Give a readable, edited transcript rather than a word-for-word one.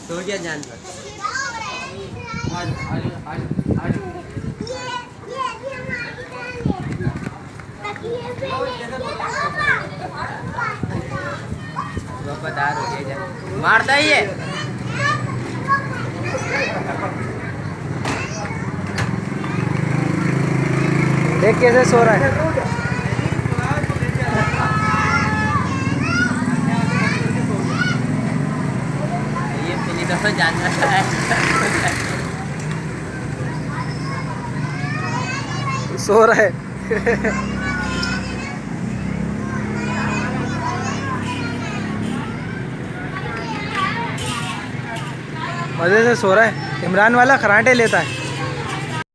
सो गया जान पर। वफादार हो गया जान, मारता ही है। देख कैसे सो रहा है। ये पहली दफा जान रहा है। सो रहा है। मजे से सो रहा है। इमरान वाला खराटे लेता है।